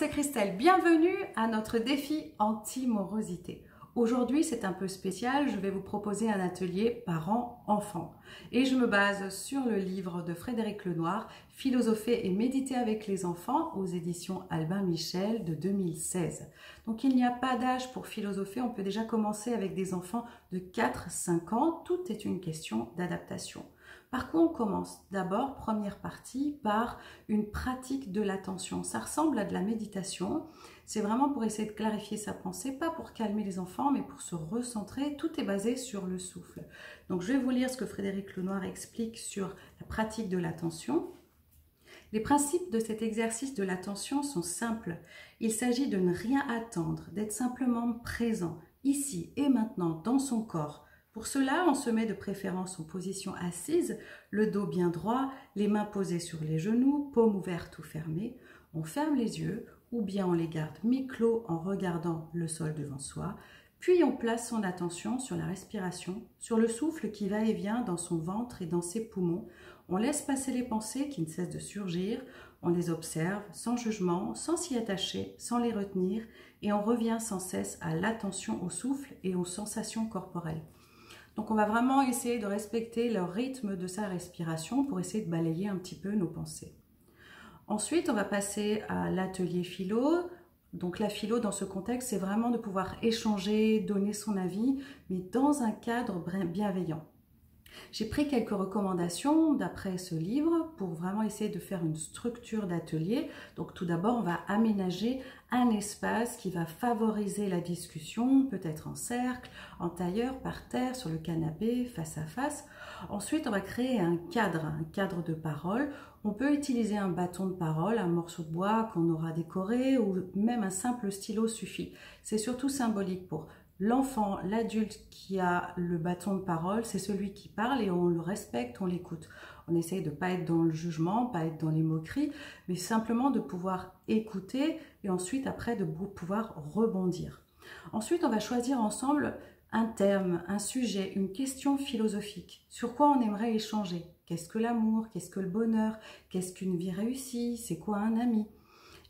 c'est Christelle. Bienvenue à notre défi anti-morosité. Aujourd'hui, c'est un peu spécial. Je vais vous proposer un atelier parents-enfants. Et je me base sur le livre de Frédéric Lenoir, Philosopher et méditer avec les enfants, aux éditions Albin Michel de 2016. Donc, il n'y a pas d'âge pour philosopher. On peut déjà commencer avec des enfants de 4-5 ans. Tout est une question d'adaptation. Par quoi on commence? D'abord, première partie, par une pratique de l'attention. Ça ressemble à de la méditation. C'est vraiment pour essayer de clarifier sa pensée, pas pour calmer les enfants, mais pour se recentrer. Tout est basé sur le souffle. Donc, je vais vous lire ce que Frédéric Lenoir explique sur la pratique de l'attention. Les principes de cet exercice de l'attention sont simples. Il s'agit de ne rien attendre, d'être simplement présent, ici et maintenant, dans son corps. Pour cela, on se met de préférence en position assise, le dos bien droit, les mains posées sur les genoux, paumes ouvertes ou fermées. On ferme les yeux ou bien on les garde mi-clos en regardant le sol devant soi. Puis on place son attention sur la respiration, sur le souffle qui va et vient dans son ventre et dans ses poumons. On laisse passer les pensées qui ne cessent de surgir. On les observe sans jugement, sans s'y attacher, sans les retenir. Et on revient sans cesse à l'attention au souffle et aux sensations corporelles. Donc on va vraiment essayer de respecter le rythme de sa respiration pour essayer de balayer un petit peu nos pensées. Ensuite, on va passer à l'atelier philo. Donc la philo dans ce contexte, c'est vraiment de pouvoir échanger, donner son avis, mais dans un cadre bienveillant. J'ai pris quelques recommandations d'après ce livre pour vraiment essayer de faire une structure d'atelier. Donc tout d'abord, on va aménager un espace qui va favoriser la discussion, peut-être en cercle, en tailleur, par terre, sur le canapé, face à face. Ensuite, on va créer un cadre de parole. On peut utiliser un bâton de parole, un morceau de bois qu'on aura décoré ou même un simple stylo suffit. C'est surtout symbolique pour l'enfant, l'adulte qui a le bâton de parole, c'est celui qui parle et on le respecte, on l'écoute. On essaye de ne pas être dans le jugement, pas être dans les moqueries, mais simplement de pouvoir écouter et ensuite après de pouvoir rebondir. Ensuite, on va choisir ensemble un terme, un sujet, une question philosophique. Sur quoi on aimerait échanger? Qu'est-ce que l'amour? Qu'est-ce que le bonheur? Qu'est-ce qu'une vie réussie? C'est quoi un ami?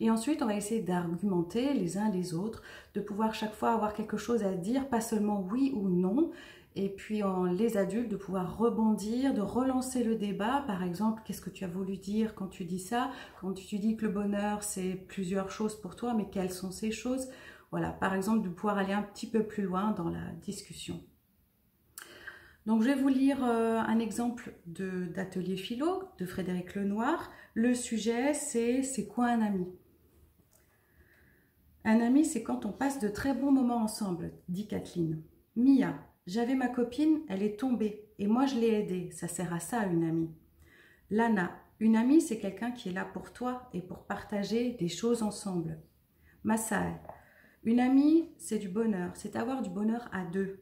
Et ensuite, on va essayer d'argumenter les uns les autres, de pouvoir chaque fois avoir quelque chose à dire, pas seulement oui ou non. Et puis, les adultes, de pouvoir rebondir, de relancer le débat. Par exemple, qu'est-ce que tu as voulu dire quand tu dis ça? Quand tu dis que le bonheur, c'est plusieurs choses pour toi, mais quelles sont ces choses? Voilà, par exemple, de pouvoir aller un petit peu plus loin dans la discussion. Donc, je vais vous lire un exemple d'atelier philo de Frédéric Lenoir. Le sujet, c'est quoi un ami? Un ami, c'est quand on passe de très bons moments ensemble, dit Kathleen. Mia, j'avais ma copine, elle est tombée, et moi je l'ai aidée, ça sert à ça une amie. Lana, une amie, c'est quelqu'un qui est là pour toi et pour partager des choses ensemble. Massaï, une amie, c'est du bonheur, c'est avoir du bonheur à deux.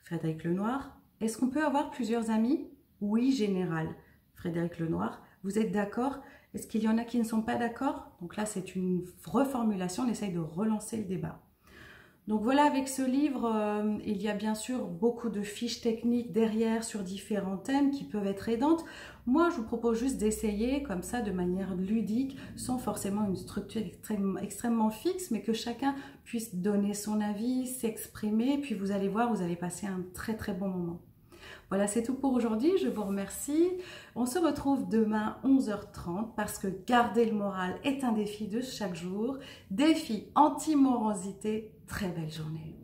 Frédéric Lenoir, est-ce qu'on peut avoir plusieurs amis? Oui, général. Frédéric Lenoir, vous êtes d'accord? Est-ce qu'il y en a qui ne sont pas d'accord? Donc là, c'est une reformulation, on essaye de relancer le débat. Donc voilà, avec ce livre, il y a bien sûr beaucoup de fiches techniques derrière sur différents thèmes qui peuvent être aidantes. Moi, je vous propose juste d'essayer comme ça de manière ludique, sans forcément une structure extrêmement fixe, mais que chacun puisse donner son avis, s'exprimer, puis vous allez voir, vous allez passer un très très bon moment. Voilà, c'est tout pour aujourd'hui. Je vous remercie. On se retrouve demain 11h30 parce que garder le moral est un défi de chaque jour. Défi anti-morosité. Très belle journée.